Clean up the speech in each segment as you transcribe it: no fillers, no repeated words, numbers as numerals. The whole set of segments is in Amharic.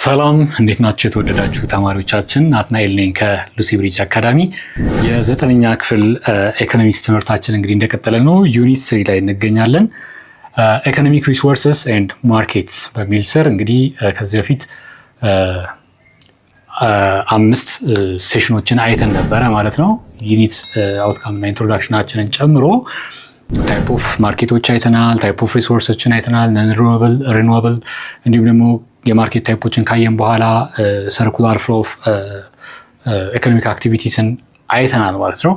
ሰላም እንዴት ናችሁ የተወደዳችሁ ተማሪዎቻችን? ናትናኤል ነኝ ከሉሲ ብሪጅ አካዳሚ። የዘጠነኛ ክፍል ኢኮኖሚክስ ትምህርታችን እንግዲህ እንደቀጠለ ነው። ዩኒት 3 ላይ እንገኛለን። ኢኮኖሚክ ሪሶርስስ ኤንድ ማርኬትስ በሚል ስር እንግዲህ ከዚህ በፊት 5 ሴሽኖችን አይተን ነበረ ማለት ነው። ዩኒት አውትካም እና ኢንትሮዳክሽናችንን ጨምሮ ታይፕ ኦፍ ማርኬቶች አይተናል፣ ታይፕ ኦፍ ሪሶርሶችን አይተናል፣ ነን ሪኒዌብል እንዲሁም ደግሞ የማርኬት ታይፖችን ካየን በኋላ ሰርኩላር ፍሎ ኦፍ ኢኮኖሚክ አክቲቪቲስን አይተናል ማለት ነው።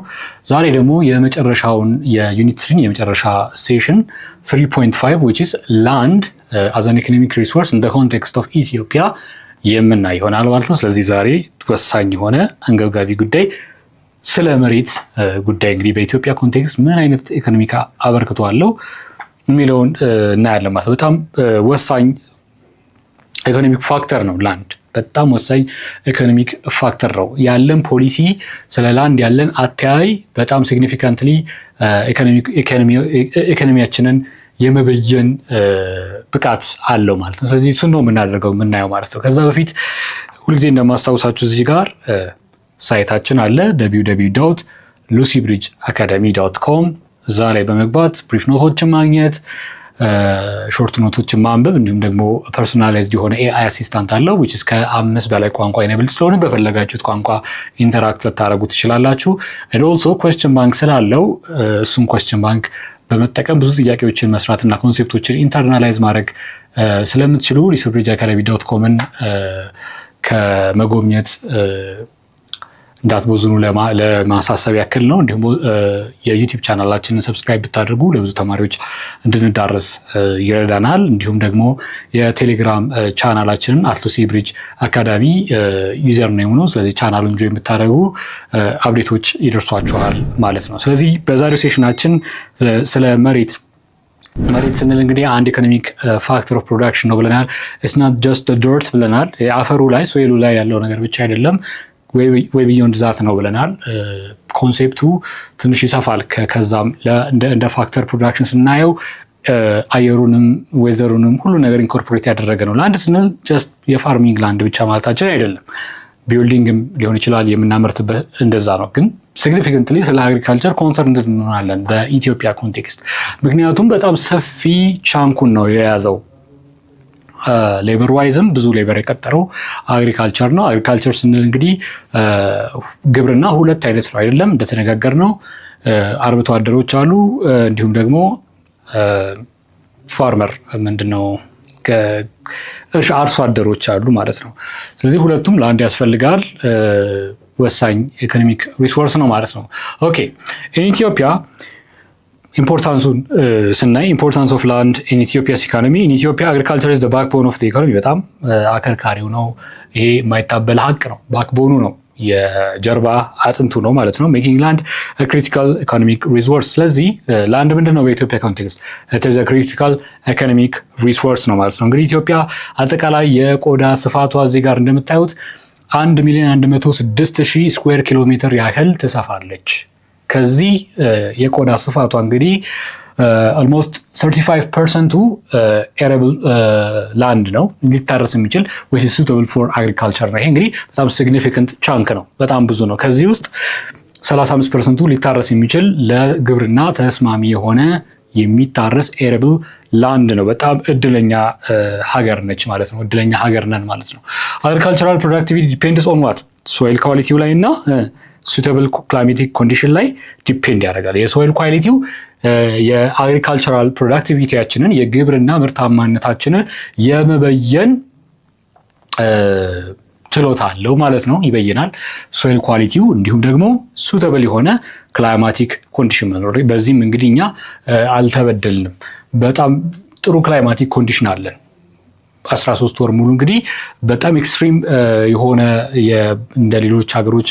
ዛሬ ደግሞ የመጨረሻውን የዩኒት 3 የመጨረሻ ሴሽን 3.5 which is land as an economic resource in the context of Ethiopia የምናይ ይሆናል ማለት ነው። ስለዚህ ዛሬ ወሳኝ የሆነ አንገብጋቢ ጉዳይ ስለ መሬት ጉዳይ እንግዲህ በኢትዮጵያ ኮንቴክስት ምን አይነት ኢኮኖሚክ አበርክቶ አለው የሚለውን እናያለን ማለት ነው። በጣም ወሳኝ ኢኮኖሚክ ፋክተር ነው ላንድ። በጣም ወሳኝ ኢኮኖሚክ ፋክተር ነው። ያለን ፖሊሲ ስለ ላንድ ያለን አተያይ በጣም ሲግኒፊካንትሊ ኢኮኖሚያችንን የመበየን ብቃት አለው ማለት ነው። ስለዚህ እሱን ነው የምናየው ማለት ነው። ከዛ በፊት ሁልጊዜ እንደማስታውሳችሁ እዚህ ጋር ሳይታችን አለ www.lucybridgeacademy.com። እዛ ላይ በመግባት ብሪፍ ኖቶችን ማግኘት፣ ሾርት ኖቶችን ማንበብ እንዲሁም ደግሞ ፐርሶናላይዝድ የሆነ ኤአይ አሲስታንት አለው which is ከ5 በላይ ቋንቋ ኢኔብል ስለሆነ በፈለጋችሁት ቋንቋ ኢንተራክት ልታደርጉ ትችላላችሁ። and also question bank ስላለው እሱም question bank በመጠቀም ብዙ ጥያቄዎችን መስራትና ኮንሴፕቶችን ኢንተርናላይዝ ማድረግ ስለምትችሉ lucybridgeacademy.com-ን ከመጎብኘት እንዳትቦዝኑ ለማሳሰብ ያክል ነው። እንዲሁም የዩቲዩብ ቻናላችንን ሰብስክራይብ ብታደርጉ ለብዙ ተማሪዎች እንድንዳረስ ይረዳናል። እንዲሁም ደግሞ የቴሌግራም ቻናላችንን @lucybridge academy ዩዘር ኔም ነው። ስለዚህ ቻናሉን ጆይን ብታደርጉ አፕዴቶች ይደርሷችኋል ማለት ነው። ስለዚህ በዛሬው ሴሽናችን ስለ መሬት ስንል እንግዲህ አንድ ኢኮኖሚክ ፋክተር ኦፍ ፕሮዳክሽን ነው ብለናል። ኢትስ ናት ጀስት ዲርት ብለናል። አፈሩ ላይ ሶይሉ ላይ ያለው ነገር ብቻ አይደለም ወይ ቢዮንድ ዛት ነው ብለናል። ኮንሴፕቱ ትንሽ ይሰፋል። ከዛም እንደ ፋክተር ፕሮዳክሽን ስናየው አየሩንም ዌዘሩንም ሁሉ ነገር ኢንኮርፖሬት ያደረገ ነው። ላንድ ስንል ጀስት የፋርሚንግ ላንድ ብቻ ማለታችን አይደለም። ቢልዲንግም ሊሆን ይችላል የምናመርትበት፣ እንደዛ ነው። ግን ሲግኒፊካንትሊ ስለ አግሪካልቸር ኮንሰርን እንሆናለን በኢትዮጵያ ኮንቴክስት። ምክንያቱም በጣም ሰፊ ቻንኩን ነው የያዘው። ሌበር ዋይዝም ብዙ ሌበር የቀጠረው አግሪካልቸር ነው። አግሪካልቸር ስንል እንግዲህ ግብርና ሁለት አይነት ነው አይደለም? እንደተነጋገር ነው አርብቶ አደሮች አሉ፣ እንዲሁም ደግሞ ፋርመር ምንድነው እርሻ አርሶ አደሮች አሉ ማለት ነው። ስለዚህ ሁለቱም ለአንድ ያስፈልጋል። ወሳኝ ኢኮኖሚክ ሪሶርስ ነው ማለት ነው። ኦኬ ኢትዮጵያ ኢምፖርታንሱን ስናይ ኢምፖርታንስ ኦፍ ላንድ ኢን ኢትዮጵያስ ኢኮኖሚ ኢን ኢትዮጵያ አግሪካልቸር ኢዝ ዘ ባክቦን ኦፍ ዘ ኢኮኖሚ። በጣም አከርካሪው ነው ይሄ፣ የማይታበል ሀቅ ነው። ባክቦኑ ነው፣ የጀርባ አጥንቱ ነው ማለት ነው። ሜኪንግ ላንድ ክሪቲካል ኢኮኖሚክ ሪሶርስ። ስለዚህ ላንድ ምንድን ነው በኢትዮጵያ ኮንቴክስት? ኢትስ ክሪቲካል ኢኮኖሚክ ሪሶርስ ነው ማለት ነው። እንግዲህ ኢትዮጵያ አጠቃላይ የቆዳ ስፋቷ እዚህ ጋር እንደምታዩት 1,106,000 ስኩዌር ኪሎ ሜትር ያህል ትሰፋለች። ከዚህ የቆዳ ስፋቷ እንግዲህ ኦልሞስት 35% ኤረብል ላንድ ነው ሊታረስ የሚችል which is suitable for agriculture ነው። ይሄ እንግዲህ በጣም significant chunk ነው፣ በጣም ብዙ ነው። ከዚህ ውስጥ 35% ሊታረስ የሚችል ለግብርና ተስማሚ የሆነ የሚታረስ ኤረብል ላንድ ነው። በጣም እድለኛ ሀገር ነች ማለት ነው። እድለኛ ሀገር ነን ማለት ነው። agricultural productivity depends on what? soil quality ላይ እና suitable climatic condition ላይ ዲፔንድ ያደርጋል። የሶይል ኳሊቲው የአግሪካልቸራል ፕሮዳክቲቪቲያችንን የግብርና ምርታማነታችንን የመበየን ችሎታ አለው ማለት ነው፣ ይበይናል ሶይል ኳሊቲው። እንዲሁም ደግሞ suitable የሆነ ክላይማቲክ ኮንዲሽን መኖር። በዚህም እንግዲህ እኛ አልተበደልንም፣ በጣም ጥሩ ክላይማቲክ ኮንዲሽን አለን። 13 ወር ሙሉ እንግዲህ በጣም ኤክስትሪም የሆነ እንደ ሌሎች ሀገሮች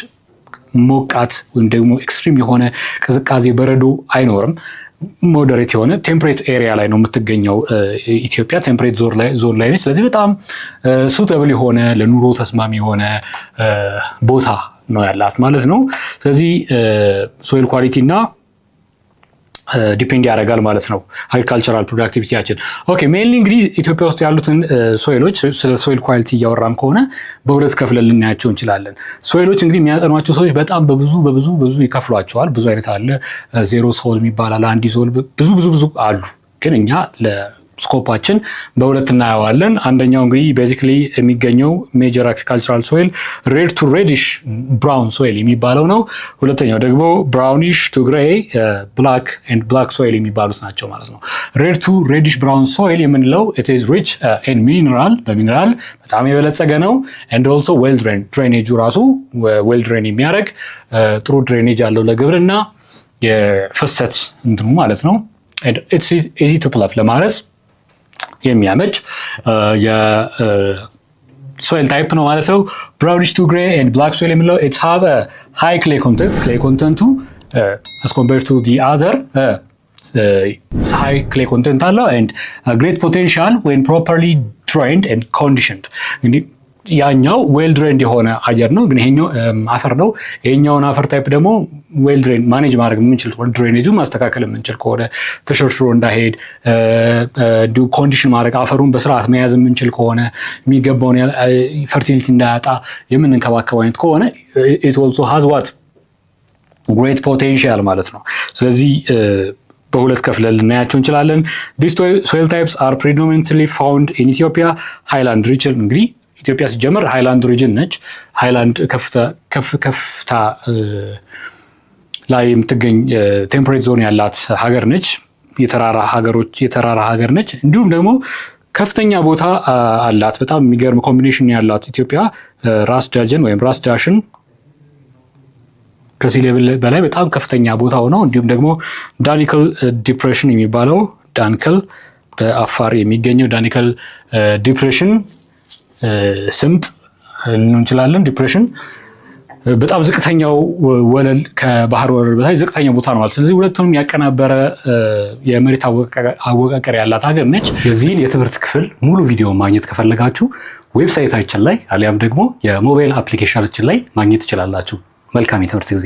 ሞቃት ወይም ደግሞ ኤክስትሪም የሆነ ቅዝቃዜ በረዶ አይኖርም። ሞዴሬት የሆነ ቴምፕሬት ኤሪያ ላይ ነው የምትገኘው ኢትዮጵያ፣ ቴምፕሬት ዞን ላይ ነች። ስለዚህ በጣም ሱተብል የሆነ ለኑሮ ተስማሚ የሆነ ቦታ ነው ያላት ማለት ነው። ስለዚህ ሶይል ኳሊቲ እና ዲፔንድ ያደርጋል ማለት ነው አግሪካልቸራል ፕሮዳክቲቪቲያችን። ኦኬ ሜንሊ እንግዲህ ኢትዮጵያ ውስጥ ያሉትን ሶይሎች ስለ ሶይል ኳሊቲ እያወራን ከሆነ በሁለት ከፍለን ልናያቸው እንችላለን። ሶይሎች እንግዲህ የሚያጠኗቸው ሰዎች በጣም በብዙ ይከፍሏቸዋል። ብዙ አይነት አለ። ዜሮ ሶል የሚባል አለ፣ አንዲ ሶል፣ ብዙ አሉ። ግን እኛ ስኮፓችን በሁለት እናየዋለን። አንደኛው እንግዲህ ቤዚክሊ የሚገኘው ሜጀር አግሪካልቸራል ሶይል ሬድ ቱ ሬዲሽ ብራውን ሶይል የሚባለው ነው። ሁለተኛው ደግሞ ብራውኒሽ ቱ ግሬ ብላክ ኤንድ ብላክ ሶይል የሚባሉት ናቸው ማለት ነው። ሬድ ቱ ሬዲሽ ብራውን ሶይል የምንለው ኢት ኢዝ ሪች ኢን ሚነራል፣ በሚነራል በጣም የበለጸገ ነው። ኤንድ ኦልሶ ዌል ድሬን፣ ድሬኔጁ ራሱ ዌል ድሬን የሚያደርግ ጥሩ ድሬኔጅ ያለው ለግብርና የፍሰት እንትኑ ማለት ነው። ኢትስ ኢዚ ቱ ፕላፍ ለማረስ የሚያመች የሶይል ታይፕ ነው ማለት ነው። ብራውኒሽ ቱ ግሬ ኤንድ ብላክ ሶይል የምንለው ኢትስ ሃቭ ሃይ ክሌይ ኮንተንት፣ ክሌይ ኮንተንቱ አስ ኮምፔርድ ቱ ዲ አዘር ሃይ ክሌይ ኮንተንት አለው ኤንድ ግሬት ፖቴንሻል ዌን ፕሮፐርሊ ድሬንድ ኤንድ ኮንዲሽንድ። እንግዲህ ያኛው ዌል ድሬንድ የሆነ አየር ነው፣ ግን ይሄኛው አፈር ነው። ይሄኛውን አፈር ታይፕ ደግሞ ዌል ድሬን ማኔጅ ማድረግ የምንችል ከሆነ ድሬኔጁ ማስተካከል የምንችል ከሆነ ተሸርሽሮ እንዳይሄድ እንዲሁ ኮንዲሽን ማድረግ አፈሩን በስርዓት መያዝ የምንችል ከሆነ የሚገባውን ፈርቲሊቲ እንዳያጣ የምንንከባከብ አይነት ከሆነ ኢት ኦልሶ ሃዝ ዋት ግሬት ፖቴንሻል ማለት ነው። ስለዚህ በሁለት ከፍለን ልናያቸው እንችላለን። ዲስ ሶይል ታይፕስ አር ፕሪዶሚናንትሊ ፋውንድ ኢን ኢትዮጵያ ሃይላንድ ሪጅን። እንግዲህ ኢትዮጵያ ሲጀመር ሃይላንድ ሪጅን ነች። ሃይላንድ ከፍታ ላይ የምትገኝ ቴምፕሬት ዞን ያላት ሀገር ነች። የተራራ ሀገር ነች። እንዲሁም ደግሞ ከፍተኛ ቦታ አላት። በጣም የሚገርም ኮምቢኔሽን ያላት ኢትዮጵያ ራስ ዳጀን ወይም ራስ ዳሽን ከሲ ሌቭል በላይ በጣም ከፍተኛ ቦታው ነው። እንዲሁም ደግሞ ዳኒከል ዲፕሬሽን የሚባለው ዳንከል በአፋር የሚገኘው ዳኒከል ዲፕሬሽን ስምጥ እንችላለን። ዲፕሬሽን በጣም ዝቅተኛው ወለል ከባህር ወለል በላይ ዝቅተኛ ቦታ ነው ማለት። ስለዚህ ሁለቱንም ያቀናበረ የመሬት አወቃቀር ያላት ሀገር ነች። የዚህን የትምህርት ክፍል ሙሉ ቪዲዮ ማግኘት ከፈለጋችሁ ዌብሳይታችን ላይ አሊያም ደግሞ የሞባይል አፕሊኬሽናችን ላይ ማግኘት ትችላላችሁ። መልካም የትምህርት ጊዜ